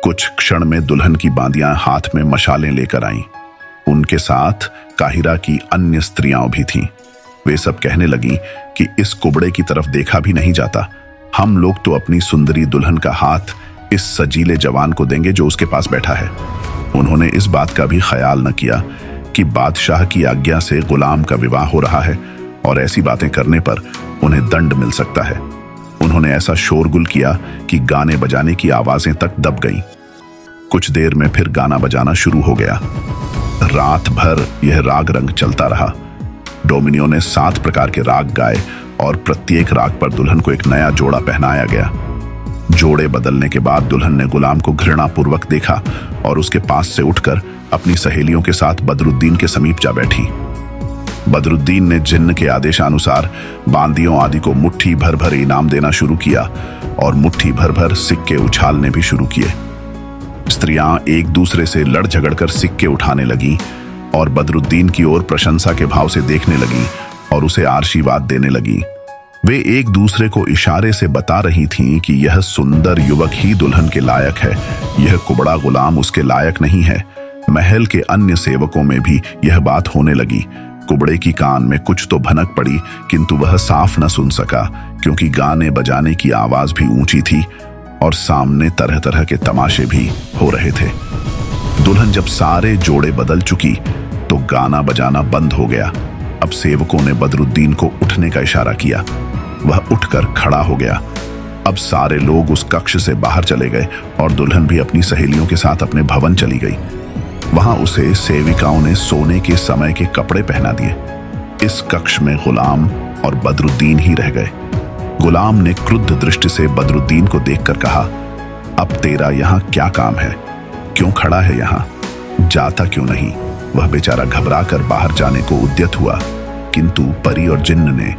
कुछ क्षण में दुल्हन की बांदियां हाथ में मशालें लेकर आईं। उनके साथ काहिरा की अन्य स्त्रियां भी थीं। वे सब कहने लगी कि इस कुबड़े की तरफ देखा भी नहीं जाता। हम लोग तो अपनी सुंदरी दुल्हन का हाथ इस सजीले जवान को देंगे जो उसके पास बैठा है। उन्होंने इस बात का भी ख्याल न किया कि बादशाह की आज्ञा से गुलाम का विवाह हो रहा है और ऐसी बातें करने पर उन्हें दंड मिल सकता है। उन्होंने ऐसा शोरगुल किया कि गाने बजाने की आवाजें तक दब गईं। कुछ देर में फिर गाना बजाना शुरू हो गया। रात भर यह राग रंग चलता रहा। डोमिनियो ने 7 प्रकार के राग गाए और प्रत्येक राग पर दुल्हन को एक नया जोड़ा पहनाया गया। जोड़े बदलने के बाद दुल्हन ने गुलाम को घृणापूर्वक देखा और उसके पास से उठकर अपनी सहेलियों के साथ बदरुद्दीन के समीप जा बैठी। बदरुद्दीन ने जिन्न के आदेशानुसार बांदियों आदि को मुट्ठी भर भर इनाम देना शुरू किया और मुट्ठी भर भर सिक्के उछालने भी शुरू किए। स्त्रियां एक दूसरे से लड़ झगड़ कर सिक्के उठाने लगीं और बदरुद्दीन की ओर प्रशंसा के भाव से देखने लगीं और उसे आशीर्वाद देने लगीं। वे एक दूसरे को इशारे से बता रही थीं कि यह सुंदर युवक ही दुल्हन के लायक है, यह कुबड़ा गुलाम उसके लायक नहीं है। महल के अन्य सेवकों में भी यह बात होने लगी। कुबड़े की कान में कुछ तो भनक पड़ी, किंतु वह साफ न सुन सका क्योंकि गाने बजाने की आवाज भी ऊंची थी और सामने तरह तरह के तमाशे भी हो रहे थे। दुल्हन जब सारे जोड़े बदल चुकी तो गाना बजाना बंद हो गया। अब सेवकों ने बदरुद्दीन को उठने का इशारा किया। वह उठकर खड़ा हो गया। अब सारे लोग उस कक्ष से बाहर चले गए और दुल्हन भी अपनी सहेलियों के साथ अपने भवन चली गई। वहां उसे सेविकाओं ने सोने के समय के कपड़े पहना दिए। इस कक्ष में गुलाम और बदरुद्दीन ही रह गए। गुलाम ने क्रुद्ध दृष्टि से बदरुद्दीन को देखकर कहा, अब तेरा यहाँ क्या काम है? क्यों खड़ा है यहाँ? जाता क्यों नहीं? वह बेचारा घबरा कर बाहर जाने को उद्यत हुआ, किंतु परी और जिन्न ने,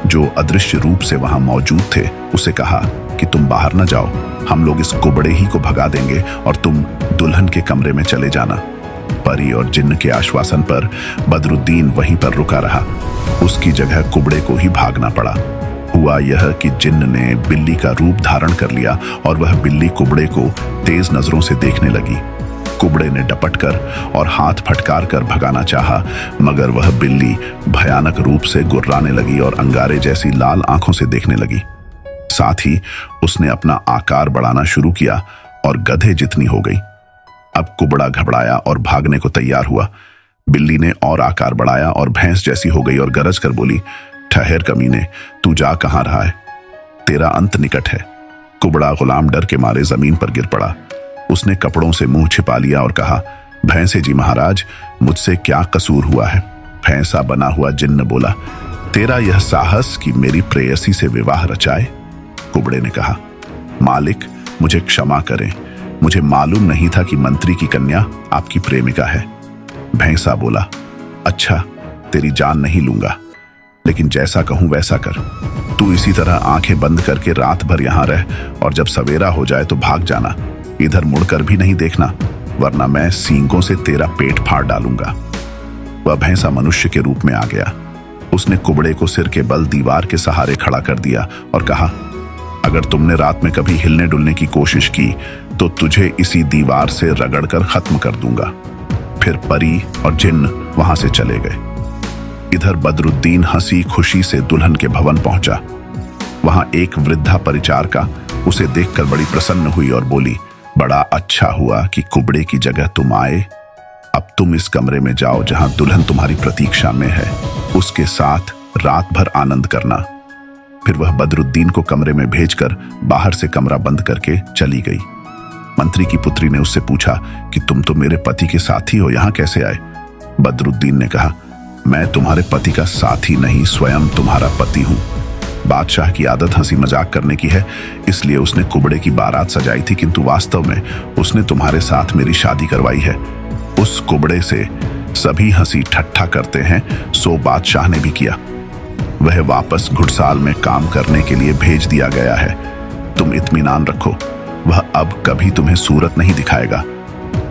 जो अदृश्य रूप से वहां मौजूद थे, उसे कहा कि तुम बाहर न जाओ, हम लोग इस कुबड़े ही को भगा देंगे और तुम दुल्हन के कमरे में चले जाना। परी और जिन्न के आश्वासन पर बदरुद्दीन वहीं पर रुका रहा। उसकी जगह कुबड़े को ही भागना पड़ा। हुआ यह कि जिन्न ने बिल्ली का रूप धारण कर लिया और वह बिल्ली कुबड़े को तेज नजरों से देखने लगी। कुबड़े ने डपटकर और हाथ फटकार कर भगाना चाहा, मगर वह बिल्ली भयानक रूप से गुर्राने लगी और अंगारे जैसी लाल आंखों से देखने लगी। साथ ही उसने अपना आकार बढ़ाना शुरू किया और गधे जितनी हो गई। अब कुबड़ा घबराया और भागने को तैयार हुआ। बिल्ली ने और आकार बढ़ाया और भैंस जैसी हो गई और गरज कर बोली, ठहर कमीने, तू जा कहां रहा है? तेरा अंत निकट है। कुबड़ा गुलाम डर के मारे जमीन पर गिर पड़ा। उसने कपड़ों से मुंह छिपा लिया और कहा, भैंसे जी महाराज, मुझसे क्या कसूर हुआ है? भैंसा बना हुआ जिन्न बोला, तेरा यह साहस कि मेरी प्रेयसी से विवाह रचाए? कुबड़े ने कहा, मालिक मुझे क्षमा करें, मुझे मालूम नहीं था कि मंत्री की कन्या आपकी प्रेमिका है। भैंसा बोला, अच्छा, तेरी जान नहीं लूंगा, लेकिन जैसा कहूं वैसा कर। तू इसी तरह आंखें बंद करके रात भर यहां रह और जब सवेरा हो जाए तो भाग जाना। इधर मुड़कर भी नहीं देखना, वरना मैं सींगों से तेरा पेट फाड़ डालूंगा। वह भैंसा मनुष्य के रूप में आ गया। उसने कुबड़े को सिर के बल दीवार के सहारे खड़ा कर दिया और कहा, अगर तुमने रात में कभी हिलने डुलने की कोशिश की तो तुझे इसी दीवार से रगड़कर खत्म कर दूंगा। फिर परी और जिन्न वहां से चले गए। इधर बदरुद्दीन हंसी खुशी से दुल्हन के भवन पहुंचा। वहां एक वृद्धा परिचारिका उसे देखकर बड़ी प्रसन्न हुई और बोली, बड़ा अच्छा हुआ कि कुबड़े की जगह तुम आए। अब तुम इस कमरे में जाओ जहां दुल्हन तुम्हारी प्रतीक्षा में है, उसके साथ रात भर आनंद करना। फिर वह बदरुद्दीन को कमरे में भेजकर बाहर से कमरा बंद करके चली गई। मंत्री की पुत्री ने उससे पूछा कि तुम तो मेरे पति के साथी हो, यहां कैसे आए? बदरुद्दीन ने कहा, मैं तुम्हारे पति का साथी नहीं, स्वयं तुम्हारा पति हूं। बादशाह की आदत हंसी मजाक करने की है, इसलिए उसने कुबड़े की बारात सजाई थी, किंतु वास्तव में उसने तुम्हारे साथ मेरी शादी करवाई है। उस कुबड़े से सभी हंसी ठट्ठा करते हैं, सो बादशाह ने भी किया। वह वापस घुड़साल में काम करने के लिए भेज दिया गया है। तुम इत्मीनान रखो, वह अब कभी तुम्हें सूरत नहीं दिखाएगा।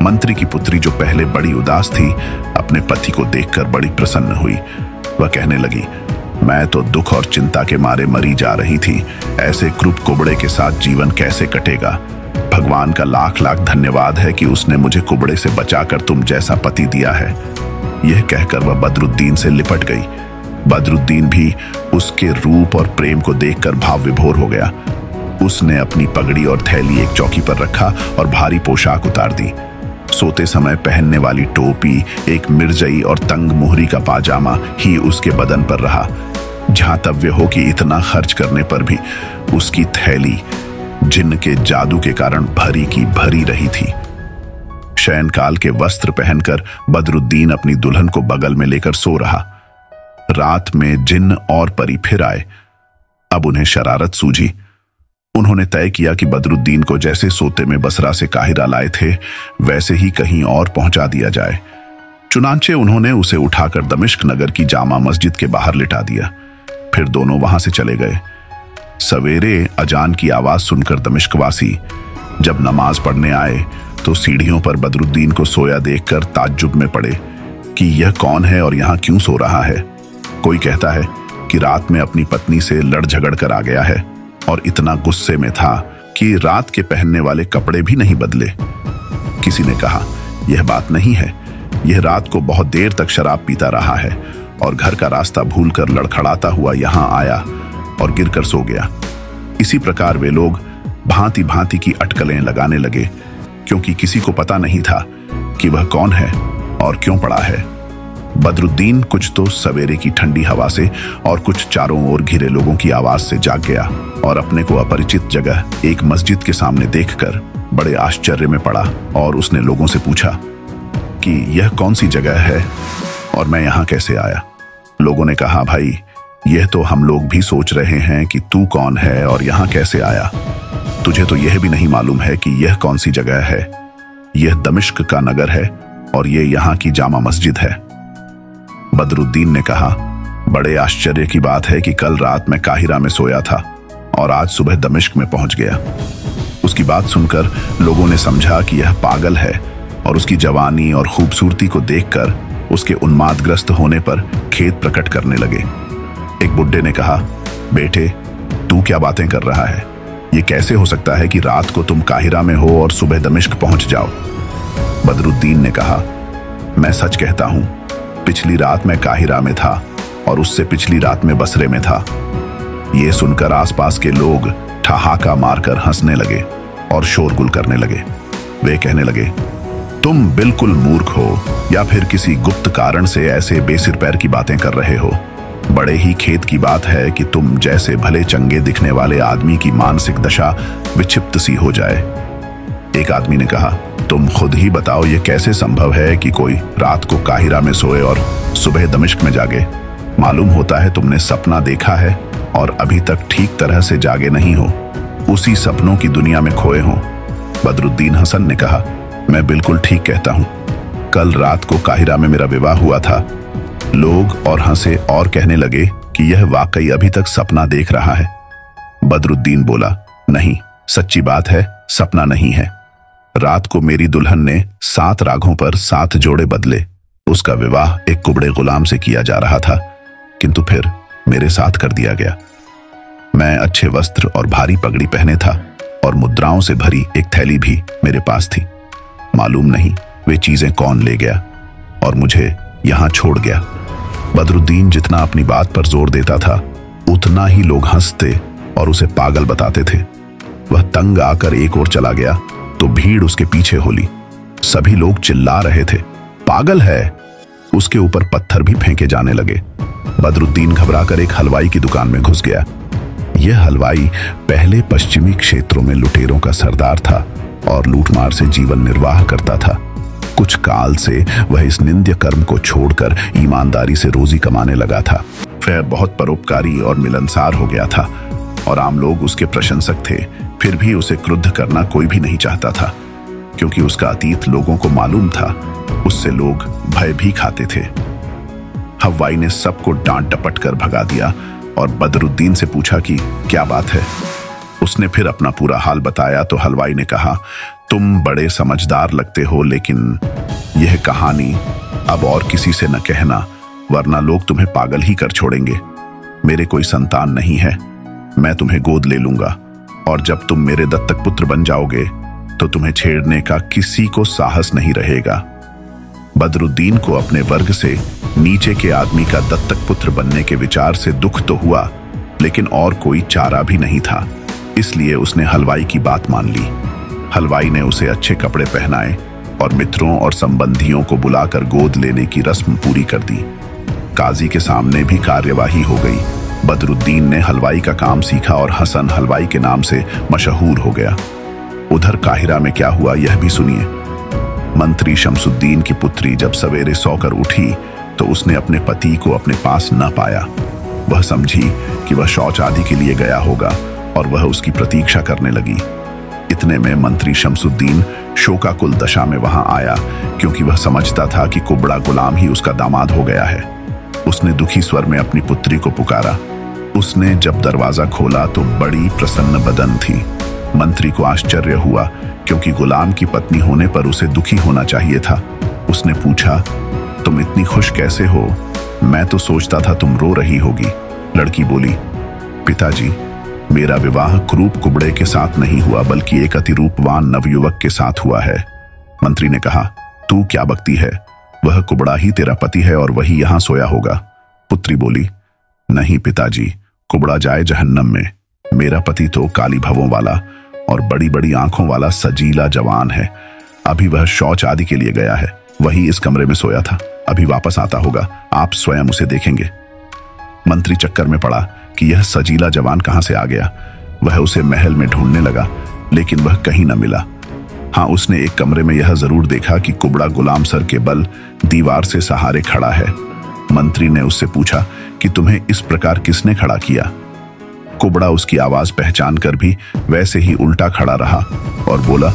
मंत्री की पुत्री, जो पहले बड़ी उदास थी, अपने पति को देखकर बड़ी प्रसन्न हुई। वह कहने लगी, मैं तो दुख और चिंता के मारे मरी जा रही थी, ऐसे क्रूप कुबड़े के साथ जीवन कैसे कटेगा? भगवान का लाख लाख धन्यवाद है कि उसने मुझे कुबड़े से बचाकर तुम जैसा पति दिया है। यह कहकर वह बदरुद्दीन से लिपट गई। बदरुद्दीन भी उसके रूप और प्रेम को देखकर भाव विभोर हो गया। उसने अपनी पगड़ी और थैली एक चौकी पर रखा और भारी पोशाक उतार दी। सोते समय पहनने वाली टोपी, एक मिर्जई और तंग मुहरी का पाजामा ही उसके बदन पर रहा। झातव्य हो कि इतना खर्च करने पर भी उसकी थैली जिन्न के जादू के कारण भरी की भरी रही थी। शयनकाल के वस्त्र पहनकर बदरुद्दीन अपनी दुल्हन को बगल में लेकर सो रहा। रात में जिन्न और परी फिर आए। अब उन्हें शरारत सूझी। उन्होंने तय किया कि बदरुद्दीन को जैसे सोते में बसरा से काहिरा लाए थे वैसे ही कहीं और पहुंचा दिया जाए। चुनांचे उन्होंने उसे उठाकर दमिश्क नगर की जामा मस्जिद के बाहर लिटा दिया। फिर दोनों वहां से चले गए। सवेरे अजान की आवाज सुनकर दमिश्कवासी जब नमाज पढ़ने आए तो सीढ़ियों पर बदरुद्दीन को सोया देखकर ताज्जुब में पड़े कि यह कौन है और यहां क्यों सो रहा है। कोई कहता है कि रात में अपनी पत्नी से लड़ झगड़ कर आ गया है और इतना गुस्से में था कि रात के पहनने वाले कपड़े भी नहीं बदले। किसी ने कहा यह बात नहीं है, यह रात को बहुत देर तक शराब पीता रहा है और घर का रास्ता भूलकर लड़खड़ाता हुआ यहां आया और गिरकर सो गया। इसी प्रकार वे लोग भांति भांति की अटकलें लगाने लगे, क्योंकि किसी को पता नहीं था कि वह कौन है और क्यों पड़ा है। बदरुद्दीन कुछ तो सवेरे की ठंडी हवा से और कुछ चारों ओर घिरे लोगों की आवाज से जाग गया और अपने को अपरिचित जगह एक मस्जिद के सामने देखकर बड़े आश्चर्य में पड़ा और उसने लोगों से पूछा कि यह कौन सी जगह है और मैं यहाँ कैसे आया। लोगों ने कहा भाई, यह तो हम लोग भी सोच रहे हैं कि तू कौन है और यहाँ कैसे आया। तुझे तो यह भी नहीं मालूम है कि यह कौन सी जगह है। यह दमिश्क का नगर है और यह यहाँ की जामा मस्जिद है। बदरुद्दीन ने कहा, बड़े आश्चर्य की बात है कि कल रात मैं काहिरा में सोया था और आज सुबह दमिश्क में पहुंच गया। उसकी बात सुनकर लोगों ने समझा कि यह पागल है और उसकी जवानी और खूबसूरती को देखकर उसके उन्मादग्रस्त होने पर खेद प्रकट करने लगे। एक बुड्ढे ने कहा, बेटे तू क्या बातें कर रहा है। ये कैसे हो सकता है कि रात को तुम काहिरा में हो और सुबह दमिश्क पहुंच जाओ। बदरुद्दीन ने कहा, मैं सच कहता हूं, पिछली रात मैं काहिरा में था और उससे पिछली रात में बसरे में था। ये सुनकर आसपास के लोग ठहाका मारकर हंसने लगे और शोरगुल करने लगे। वे कहने लगे, तुम बिल्कुल मूर्ख हो या फिर किसी गुप्त कारण से ऐसे बेसिर पैर की बातें कर रहे हो। बड़े ही खेद की बात है कि तुम जैसे भले चंगे दिखने वाले आदमी की मानसिक दशा विक्षिप्त सी हो जाए। एक आदमी ने कहा, तुम खुद ही बताओ ये कैसे संभव है कि कोई रात को काहिरा में सोए और सुबह दमिश्क में जागे। मालूम होता है तुमने सपना देखा है और अभी तक ठीक तरह से जागे नहीं हो, उसी सपनों की दुनिया में खोए हो। बदरुद्दीन हसन ने कहा, मैं बिल्कुल ठीक कहता हूं। कल रात को काहिरा में मेरा विवाह हुआ था। लोग और हंसे और कहने लगे कि यह वाकई अभी तक सपना देख रहा है। बदरुद्दीन बोला, नहीं, सच्ची बात है, सपना नहीं है। रात को मेरी दुल्हन ने 7 रागों पर 7 जोड़े बदले। उसका विवाह एक कुबड़े गुलाम से किया जा रहा था, किंतु फिर मेरे साथ कर दिया गया। मैं अच्छे वस्त्र और भारी पगड़ी पहने था और मुद्राओं से भरी एक थैली भी मेरे पास थी। मालूम नहीं वे चीजें कौन ले गया और मुझे यहां छोड़ गया। बदरुद्दीन जितना अपनी बात पर जोर देता था उतना ही लोग हंसते और उसे पागल बताते थे। वह तंग आकर एक ओर चला गया तो भीड़ उसके पीछे हो ली। सभी लोग चिल्ला रहे थे, पागल है। उसके ऊपर पत्थर भी फेंके जाने लगे। बदरुद्दीन घबराकर एक हलवाई की दुकान में घुस गया। यह हलवाई पहले पश्चिमी क्षेत्रों में लुटेरों का सरदार था और लूटमार से जीवन निर्वाह करता था। कुछ काल से वह इस निंद्य कर्म को छोड़कर ईमानदारी से रोजी कमाने लगा था। वह बहुत परोपकारी और मिलनसार हो गया था और आम लोग उसके प्रशंसक थे। फिर भी उसे क्रुद्ध करना कोई भी नहीं चाहता था, क्योंकि उसका अतीत लोगों को मालूम था। उससे लोग भय भी खाते थे। हलवाई ने सबको डांट डपट कर भगा दिया और बदरुद्दीन से पूछा कि क्या बात है। उसने फिर अपना पूरा हाल बताया तो हलवाई ने कहा, तुम बड़े समझदार लगते हो, लेकिन यह कहानी अब और किसी से न कहना, वरना लोग तुम्हें पागल ही कर छोड़ेंगे। मेरे कोई संतान नहीं है, मैं तुम्हें गोद ले लूंगा और जब तुम मेरे दत्तक पुत्र बन जाओगे तो तुम्हें छेड़ने का किसी को साहस नहीं रहेगा। बदरुद्दीन को अपने वर्ग से नीचे के आदमी का दत्तक पुत्र बनने के विचार से दुख तो हुआ, लेकिन और कोई चारा भी नहीं था। इसलिए उसने हलवाई की बात मान ली। हलवाई ने उसे अच्छे कपड़े पहनाए और मित्रों और संबंधियों को बुलाकर गोद लेने की रस्म पूरी कर दी। काजी के सामने भी कार्यवाही हो गई। बदरुद्दीन ने हलवाई का काम सीखा और हसन हलवाई के नाम से मशहूर हो गया। उधर काहिरा में क्या हुआ यह भी सुनिए। मंत्री शमसुद्दीन की पुत्री जब सवेरे सोकर उठी तो उसने अपने पति को अपने पास न पाया। वह समझी कि वह शौच आदि के लिए गया होगा और वह उसकी प्रतीक्षा करने लगी। इतने में मंत्री शमसुद्दीन शोकाकुल दशा में वहां आया, क्योंकि वह समझता था कि कुबड़ा गुलाम ही उसका दामाद हो गया है। उसने दुखी स्वर में अपनी पुत्री को पुकारा। उसने जब दरवाजा खोला तो बड़ी प्रसन्न बदन थी। मंत्री को आश्चर्य हुआ, क्योंकि गुलाम की पत्नी होने पर उसे दुखी होना चाहिए था। उसने पूछा, तुम इतनी खुश कैसे हो? मैं तो सोचता था तुम रो रही होगी। लड़की बोली, पिताजी, मेरा विवाह क्रूप कुबड़े के साथ नहीं हुआ, बल्कि एक अति रूपवान नवयुवक के साथ हुआ है। मंत्री ने कहा, तू क्या बकती है? वह कुबड़ा ही तेरा पति है और वही यहां सोया होगा। पुत्री बोली, नहीं पिताजी, कुबड़ा जाए जहन्नम में। मेरा पति तो काली भवों वाला और बड़ी बड़ी आंखों वाला सजीला जवान है। अभी वह शौच आदि के लिए गया है, वही इस कमरे में सोया था। अभी वापस आता होगा, आप स्वयं उसे देखेंगे। मंत्री चक्कर में पड़ा कि यह सजीला जवान कहां से आ गया। वह उसे महल में ढूंढने लगा, लेकिन वह कहीं न मिला। हाँ, उसने एक कमरे में यह जरूर देखा कि कुबड़ा गुलाम सर के बल दीवार से सहारे खड़ा है। मंत्री ने उससे पूछा कि तुम्हें इस प्रकार किसने खड़ा किया? कुबड़ा उसकी आवाज पहचान कर भी वैसे ही उल्टा खड़ा रहा और बोला,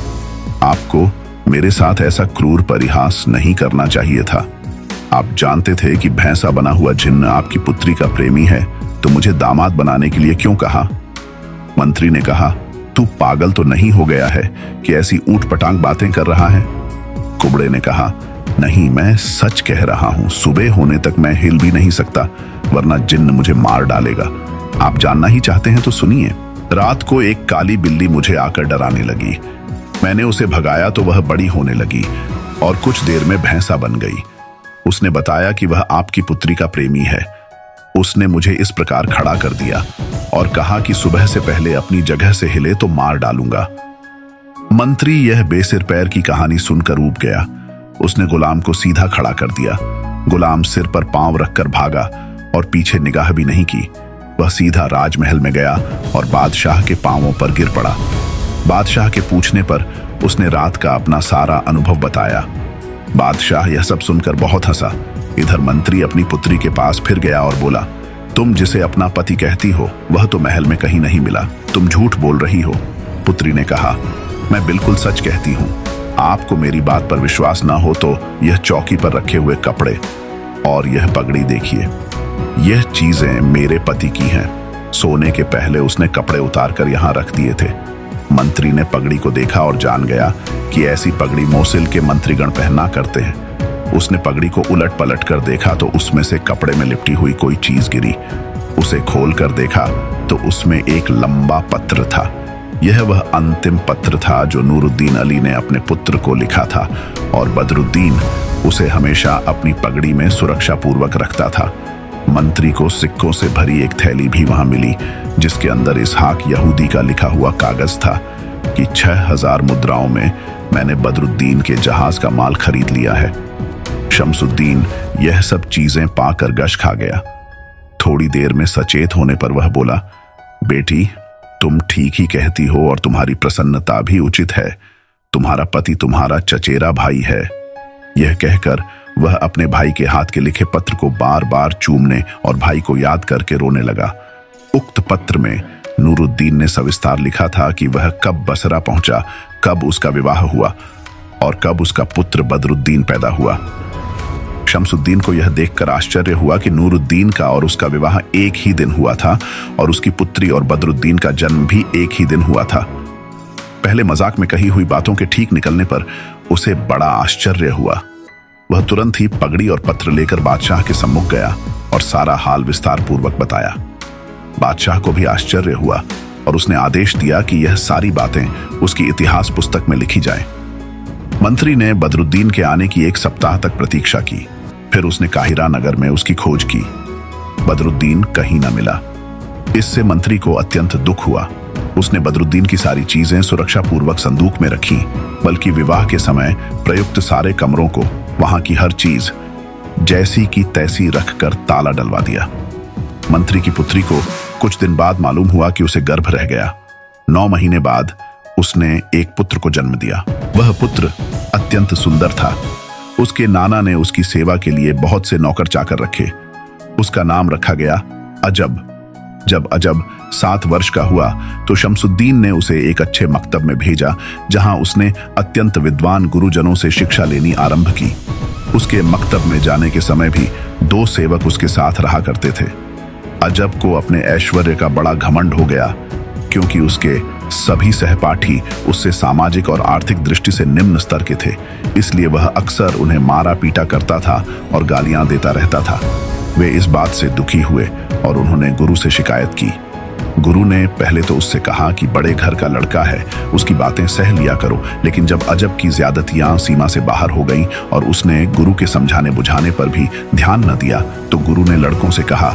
आपको मेरे साथ ऐसा क्रूर परिहास नहीं करना चाहिए था। आप जानते थे कि भैंसा बना हुआ जिन्न आपकी पुत्री का प्रेमी है, तो मुझे दामाद बनाने के लिए क्यों कहा? मंत्री ने कहा, तू पागल तो नहीं हो गया है कि ऐसी ऊट पटांग बातें कर रहा है? कुबड़े ने कहा, नहीं, मैं सच कह रहा हूं। सुबह होने तक मैं हिल भी नहीं सकता, वरना जिन्न मुझे मार डालेगा। आप जानना ही चाहते हैं तो सुनिए। रात को एक काली बिल्ली मुझे आकर डराने लगी। मैंने उसे भगाया तो वह बड़ी होने लगी और कुछ देर में भैंसा बन गई। उसने बताया कि वह आपकी पुत्री का प्रेमी है। उसने मुझे इस प्रकार खड़ा कर दिया और कहा कि सुबह से पहले अपनी जगह से हिले तो मार डालूंगा। मंत्री यह बेसिर पैर की कहानी सुनकर ऊब गया। उसने गुलाम को सीधा खड़ा कर दिया। गुलाम सिर पर पांव रखकर भागा और पीछे निगाह भी नहीं की। वह सीधा राजमहल में गया और बादशाह के पांवों पर गिर पड़ा। बादशाह के पूछने पर उसने रात का अपना सारा अनुभव बताया। बादशाह यह सब सुनकर बहुत हंसा। इधर मंत्री अपनी पुत्री के पास फिर गया और बोला, तुम जिसे अपना पति कहती हो वह तो महल में कहीं नहीं मिला, तुम झूठ बोल रही हो। पुत्री ने कहा, मैं बिल्कुल सच कहती हूँ। आपको मेरी बात पर विश्वास ना हो तो यह चौकी पर रखे हुए कपड़े और यह पगड़ी देखिए। यह चीजें मेरे पति की हैं। सोने के पहले उसने कपड़े उतारकर यहाँ रख दिए थे। मंत्री ने पगड़ी को देखा और जान गया कि ऐसी पगड़ी मोसिल के मंत्रीगण पहना करते हैं। उसने पगड़ी को उलट पलट कर देखा तो उसमें से कपड़े में लिपटी हुई कोई चीज गिरी। उसे खोल कर देखा तो उसमें एक लंबा पत्र था। यह वह अंतिम पत्र था जो नूरुद्दीन अली ने अपने पुत्र को लिखा था और बदरुद्दीन उसे हमेशा अपनी पगड़ी में सुरक्षा पूर्वक रखता था। मंत्री को सिक्कों से भरी एक थैली भी वहां मिली, जिसके अंदर इसहाक यहूदी का लिखा हुआ कागज था कि 6000 मुद्राओं में मैंने बदरुद्दीन के जहाज का माल खरीद लिया है। शमसुद्दीन यह सब चीजें पाकर गश खा गया। थोड़ी देर में सचेत होने पर वह बोला, बेटी, तुम ठीक ही कहती हो और तुम्हारी प्रसन्नता भी उचित है। तुम्हारा पति तुम्हारा चचेरा भाई है। यह कहकर वह अपने भाई के हाथ के लिखे पत्र को बार बार चूमने और भाई को याद करके रोने लगा। उक्त पत्र में नूरुद्दीन ने सविस्तार लिखा था कि वह कब बसरा पहुंचा, कब उसका विवाह हुआ और कब उसका पुत्र बदरुद्दीन पैदा हुआ। शमसुद्दीन को यह देखकर आश्चर्य हुआ कि नूरुद्दीन का और उसका विवाह एक ही दिन हुआ था और उसकी पुत्री और बदरुद्दीन का जन्म भी एक ही दिन हुआ था। पहले मजाक में कही हुई बातों के ठीक निकलने पर उसे बड़ा आश्चर्य हुआ। वह तुरंत ही पगड़ी और पत्र लेकर बादशाह के सम्मुख गया और सारा हाल विस्तार पूर्वक बताया। बादशाह को भी आश्चर्य हुआ और उसने आदेश दिया कि यह सारी बातें उसकी इतिहास पुस्तक में लिखी जाए। मंत्री ने बदरुद्दीन के आने की 1 सप्ताह तक प्रतीक्षा की। फिर उसने काहिरा नगर में उसकी खोज की। बदरुद्दीन कहीं न मिला। इससे मंत्री को अत्यंत दुख हुआ। उसने बदरुद्दीन की सारी चीजें सुरक्षा पूर्वक संदूक में रखी, बल्कि विवाह के समय प्रयुक्त सारे कमरों को, वहां की हर चीज जैसी की तैसी रखकर ताला डलवा दिया। मंत्री की पुत्री को कुछ दिन बाद मालूम हुआ कि उसे गर्भ रह गया। 9 महीने बाद उसने एक पुत्र को जन्म दिया। वह पुत्र अत्यंत सुंदर था। उसके नाना ने उसकी सेवा के लिए बहुत से नौकर चाकर रखे। उसका नाम रखा गया अजब। जब अजब 7 वर्ष का हुआ तो शमसुद्दीन ने उसे एक अच्छे मकतब में भेजा, जहां उसने अत्यंत विद्वान गुरुजनों से शिक्षा लेनी आरंभ की। उसके मकतब में जाने के समय भी 2 सेवक उसके साथ रहा करते थे। अजब को अपने ऐश्वर्य का बड़ा घमंड हो गया, क्योंकि उसके सभी सहपाठी उससे सामाजिक और आर्थिक दृष्टि से निम्न स्तर के थे। इसलिए वह अक्सर उन्हें मारा पीटा करता था और गालियां देता रहता था। वे इस बात से दुखी हुए और उन्होंने गुरु से शिकायत की। गुरु ने पहले तो उससे कहा कि बड़े घर का लड़का है, उसकी बातें सह लिया करो। लेकिन जब अजब की ज्यादतियां सीमा से बाहर हो गईं और उसने गुरु के समझाने बुझाने पर भी ध्यान न दिया, तो गुरु ने लड़कों से कहा,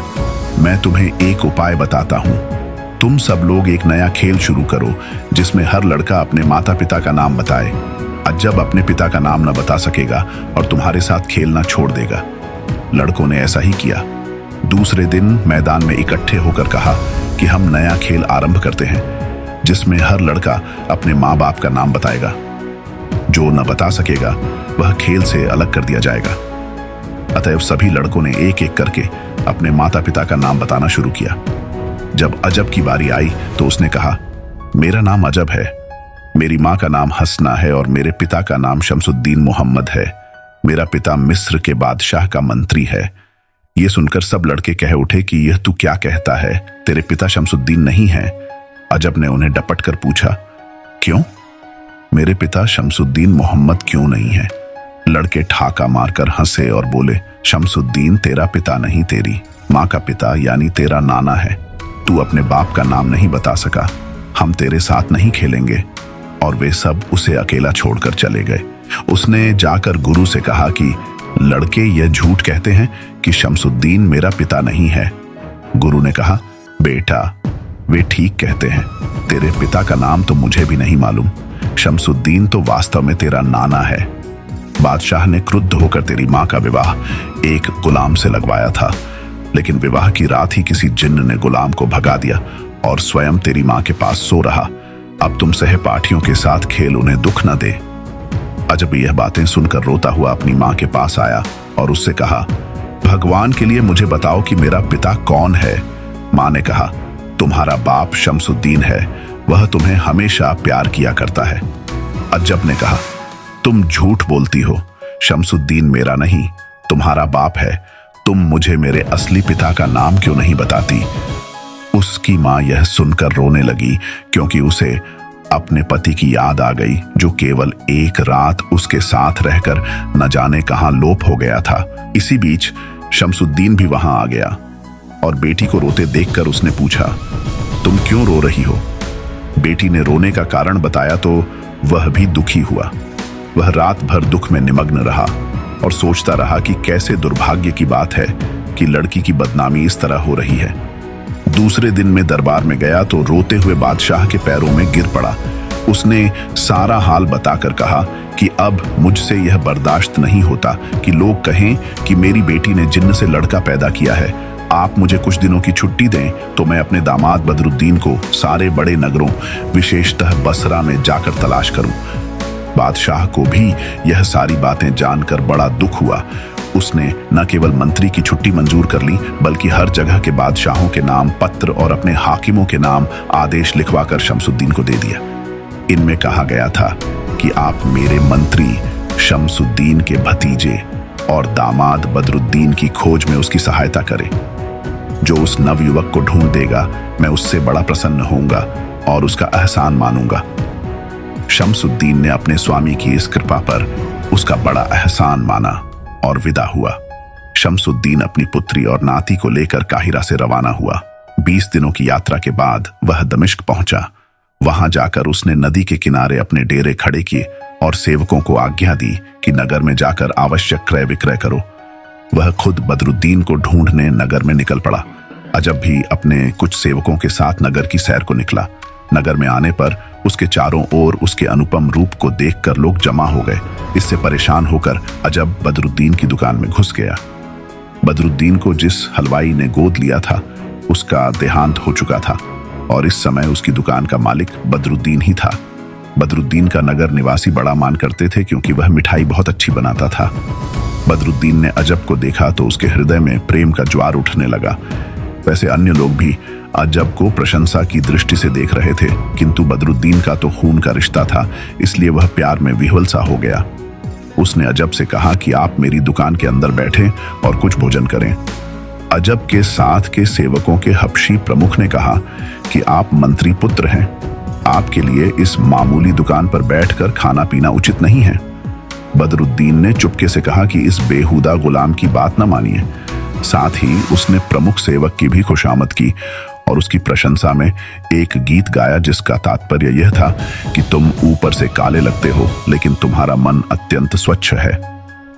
मैं तुम्हें एक उपाय बताता हूं। तुम सब लोग एक नया खेल शुरू करो, जिसमें हर लड़का अपने माता पिता का नाम बताए। अजब अपने पिता का नाम न बता सकेगा और तुम्हारे साथ खेलना छोड़ देगा। लड़कों ने ऐसा ही किया। दूसरे दिन मैदान में इकट्ठे होकर कहा कि हम नया खेल आरंभ करते हैं, जिसमें हर लड़का अपने माँ बाप का नाम बताएगा। जो न बता सकेगा वह खेल से अलग कर दिया जाएगा। अतएव सभी लड़कों ने एक एक करके अपने माता पिता का नाम बताना शुरू किया। जब अजब की बारी आई तो उसने कहा, मेरा नाम अजब है, मेरी माँ का नाम हसना है और मेरे पिता का नाम शमसुद्दीन मोहम्मद है। मेरा पिता मिस्र के बादशाह का मंत्री है। ये सुनकर सब लड़के कह उठे कि यह तू क्या कहता है, तेरे पिता शमसुद्दीन नहीं है। अजब ने उन्हें डपट कर पूछा, क्यों? मेरे पिता शमसुद्दीन मोहम्मद क्यों नहीं है? लड़के ठाका मारकर हंसे और बोले, शमसुद्दीन तेरा पिता नहीं, तेरी माँ का पिता यानी तेरा नाना है। तू अपने बाप का नाम नहीं बता सका, हम तेरे साथ नहीं खेलेंगे। और वे सब उसे अकेला छोड़कर चले गए। उसने जाकर गुरु से कहा कि लड़के यह झूठ कहते हैं कि शमसुद्दीन मेरा पिता नहीं है। गुरु ने कहा, बेटा वे ठीक कहते हैं, तेरे पिता का नाम तो मुझे भी नहीं मालूम। शमसुद्दीन तो वास्तव में तेरा नाना है। बादशाह ने क्रुद्ध होकर तेरी माँ का विवाह एक गुलाम से लगवाया था, लेकिन विवाह की रात ही किसी जिन्न ने गुलाम को भगा दिया और स्वयं तेरी माँ के पास सो रहा। अब तुम सहपाठियों के साथ खेल, उन्हें दुख न दे। अजब यह बातें सुनकर रोता हुआ अपनी माँ के पास आया और उससे कहा, भगवान के लिए मुझे बताओ कि मेरा पिता कौन है। माँ ने कहा, तुम्हारा बाप शमसुद्दीन है, वह तुम्हें हमेशा प्यार किया करता है। अजब ने कहा, तुम झूठ बोलती हो, शमसुद्दीन मेरा नहीं, तुम्हारा बाप है। तुम मुझे मेरे असली पिता का नाम क्यों नहीं बताती? उसकी माँ यह सुनकर रोने लगी, क्योंकि उसे अपने पति की याद आ गई, जो केवल एक रात उसके साथ रहकर न जाने कहां लोप हो गया था। इसी बीच शमसुद्दीन भी वहां आ गया और बेटी को रोते देखकर उसने पूछा, तुम क्यों रो रही हो? बेटी ने रोने का कारण बताया तो वह भी दुखी हुआ। वह रात भर दुख में निमग्न रहा और सोचता रहा कि कैसे दुर्भाग्य की बात है कि लड़की की बदनामी इस तरह हो रही है। दूसरे दिन में दरबार में गया तो रोते हुए बादशाह के पैरों में गिर पड़ा। उसने सारा हाल बताकर कहा कि अब मुझसे यह बर्दाश्त नहीं होता कि लोग कहें कि मेरी बेटी ने जिन्न से लड़का पैदा किया है। आप मुझे कुछ दिनों की छुट्टी दें तो मैं अपने दामाद बदरुद्दीन को सारे बड़े नगरों, विशेषतः बसरा में जाकर तलाश करूं। बादशाह को भी यह सारी बातें जानकर बड़ा दुख हुआ। उसने न केवल मंत्री की छुट्टी मंजूर कर ली, बल्कि हर जगह के बादशाहों के नाम पत्र और अपने हाकिमों के नाम आदेश लिखवाकर शमसुद्दीन को दे दिया। इनमें कहा गया था कि आप मेरे मंत्री शमसुद्दीन के भतीजे और दामाद बदरुद्दीन की खोज में उसकी सहायता करें। जो उस नवयुवक को ढूंढ देगा, मैं उससे बड़ा प्रसन्न होऊंगा और उसका एहसान मानूंगा। शमसुद्दीन ने अपने स्वामी की इस कृपा पर उसका बड़ा एहसान माना और विदा हुआ। शमसुद्दीन अपनी पुत्री और नाती को लेकर काहिरा से रवाना हुआ। 20 दिनों की यात्रा के बाद वह दमिश्क पहुंचा। वहां जाकर उसने नदी के किनारे अपने डेरे खड़े किए और सेवकों को आज्ञा दी कि नगर में जाकर आवश्यक क्रय विक्रय करो। वह खुद बदरुद्दीन को ढूंढने नगर में निकल पड़ा। अजब भी अपने कुछ सेवकों के साथ नगर की सैर को निकला। नगर में आने पर उसके चारों ओर उसके अनुपम रूप को देखकर लोग जमा हो गए। इससे परेशान होकर अजब बदरुद्दीन की दुकान में घुस गया। बदरुद्दीन को जिस हलवाई ने गोद लिया था उसका देहांत हो चुका था और इस समय उसकी दुकान का मालिक बदरुद्दीन ही था। बदरुद्दीन का नगर निवासी बड़ा मान करते थे क्योंकि वह मिठाई बहुत अच्छी बनाता था। बदरुद्दीन ने अजब को देखा तो उसके हृदय में प्रेम का ज्वार उठने लगा। वैसे अन्य लोग भी अजब को प्रशंसा की दृष्टि से देख रहे थे, किंतु बदरुद्दीन का तो खून का रिश्ता था, इसलिए वह प्यार में विह्वल सा हो गया। उसने अजब से कहा कि आप मेरी दुकान के अंदर बैठें और कुछ भोजन करें। अजब के साथ के सेवकों के हबशी प्रमुख ने कहा कि आप मंत्री पुत्र हैं, आपके लिए इस मामूली दुकान पर बैठकर खाना पीना उचित नहीं है। बदरुद्दीन ने चुपके से कहा कि इस बेहुदा गुलाम की बात न मानिए। साथ ही उसने प्रमुख सेवक की भी खुशामद की और उसकी प्रशंसा में एक गीत गाया जिसका तात्पर्य यह था कि तुम ऊपर से काले लगते हो लेकिन तुम्हारा मन अत्यंत स्वच्छ है।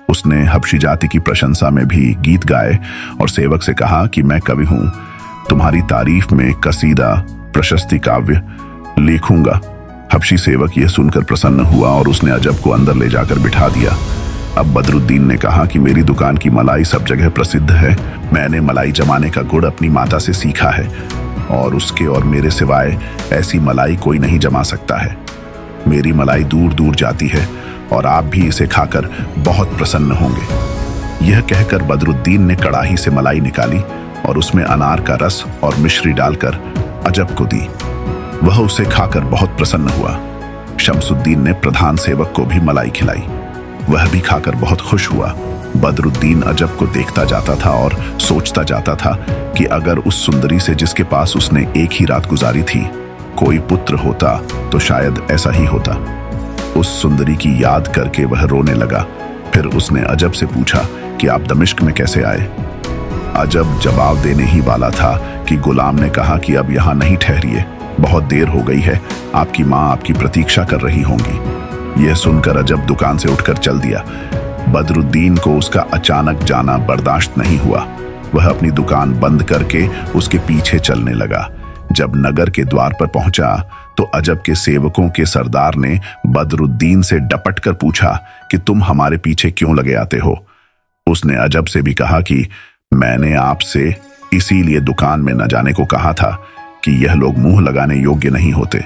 उसने हबशी जाति की प्रशंसा में भी गीत गाए और सेवक से कहा कि मैं कवि हूं, तुम्हारी तारीफ में कसीदा प्रशस्ति काव्य लिखूंगा। हबशी सेवक यह सुनकर प्रसन्न हुआ और उसने अजब को अंदर ले जाकर बिठा दिया। अब बदरुद्दीन ने कहा कि मेरी दुकान की मलाई सब जगह प्रसिद्ध है। मैंने मलाई जमाने का गुण अपनी माता से सीखा है और उसके और मेरे सिवाय ऐसी मलाई कोई नहीं जमा सकता है। मेरी मलाई दूर दूर जाती है और आप भी इसे खाकर बहुत प्रसन्न होंगे। यह कहकर बदरुद्दीन ने कड़ाही से मलाई निकाली और उसमें अनार का रस और मिश्री डालकर अजब को दी। वह उसे खाकर बहुत प्रसन्न हुआ। शमसुद्दीन ने प्रधान सेवक को भी मलाई खिलाई। वह भी खाकर बहुत खुश हुआ। बदरुद्दीन अजब को देखता जाता था और सोचता जाता था कि अगर उस सुंदरी से जिसके पास उसने एक ही रात गुजारी थी कोई पुत्र होता तो शायद ऐसा ही होता। उस सुंदरी की याद करके वह रोने लगा। फिर उसने अजब से पूछा कि आप दमिश्क में कैसे आए। अजब जवाब देने ही वाला था कि गुलाम ने कहा कि अब यहाँ नहीं ठहरिए, बहुत देर हो गई है, आपकी माँ आपकी प्रतीक्षा कर रही होंगी। यह सुनकर अजब दुकान से उठकर चल दिया। बदरुद्दीन को उसका अचानक जाना बर्दाश्त नहीं हुआ। वह अपनी दुकान बंद करके उसके पीछे चलने लगा। जब नगर के द्वार पर पहुंचा तो अजब के सेवकों के सरदार ने बदरुद्दीन से डपट कर पूछा कि तुम हमारे पीछे क्यों लगे आते हो। उसने अजब से भी कहा कि मैंने आपसे इसीलिए दुकान में न जाने को कहा था कि यह लोग मुंह लगाने योग्य नहीं होते।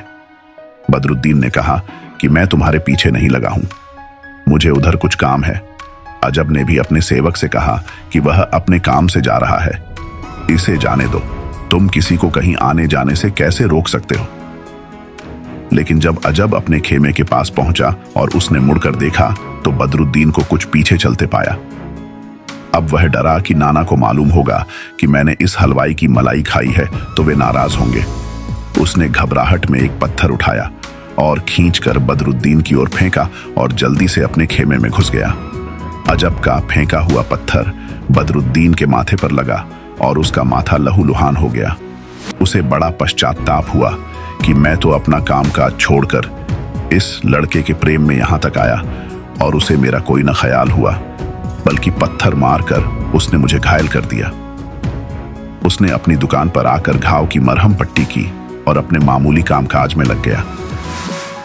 बदरुद्दीन ने कहा कि मैं तुम्हारे पीछे नहीं लगा हूं, मुझे उधर कुछ काम है। अजब ने भी अपने सेवक से कहा कि वह अपने काम से जा रहा है, इसे जाने दो, तुम किसी को कहीं आने जाने से कैसे रोक सकते हो। लेकिन जब अजब अपने खेमे के पास पहुंचा और उसने मुड़कर देखा तो बदरुद्दीन को कुछ पीछे चलते पाया। अब वह डरा कि नाना को मालूम होगा कि मैंने इस हलवाई की मलाई खाई है तो वे नाराज होंगे। उसने घबराहट में एक पत्थर उठाया और खींचकर बदरुद्दीन की ओर फेंका और जल्दी से अपने खेमे में घुस गया। अजब का फेंका हुआ पत्थर बदरुद्दीन के माथे पर लगा और उसका माथा लहूलुहान हो गया। उसे बड़ा पश्चाताप हुआ कि मैं तो अपना काम काज छोड़कर इस लड़के के प्रेम में यहां तक आया और उसे मेरा कोई न ख्याल हुआ, बल्कि पत्थर मारकर उसने मुझे घायल कर दिया। उसने अपनी दुकान पर आकर घाव की मरहम पट्टी की और अपने मामूली कामकाज में लग गया।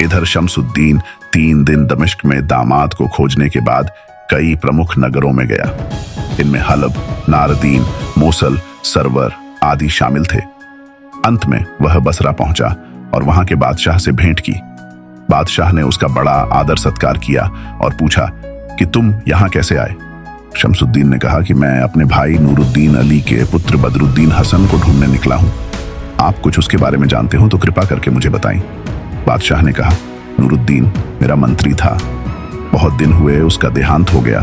इधर शमसुद्दीन 3 दिन दमिश्क में दामाद को खोजने के बाद कई प्रमुख नगरों में गया। इनमें हलब, नारदीन, मोसल, सरवर आदि शामिल थे। अंत में वह बसरा पहुंचा और वहां के बादशाह से भेंट की। बादशाह ने उसका बड़ा आदर सत्कार किया और पूछा कि तुम यहां कैसे आए। शमसुद्दीन ने कहा कि मैं अपने भाई नूरुद्दीन अली के पुत्र बदरुद्दीन हसन को ढूंढने निकला हूं। आप कुछ उसके बारे में जानते हो तो कृपा करके मुझे बताएं। बादशाह ने कहा, नूरुद्दीन मेरा मंत्री था, बहुत दिन हुए उसका देहांत हो गया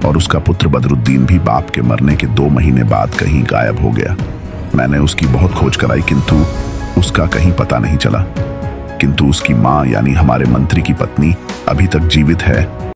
और उसका पुत्र बदरुद्दीन भी बाप के मरने के 2 महीने बाद कहीं गायब हो गया। मैंने उसकी बहुत खोज कराई किंतु उसका कहीं पता नहीं चला। किंतु उसकी माँ यानी हमारे मंत्री की पत्नी अभी तक जीवित है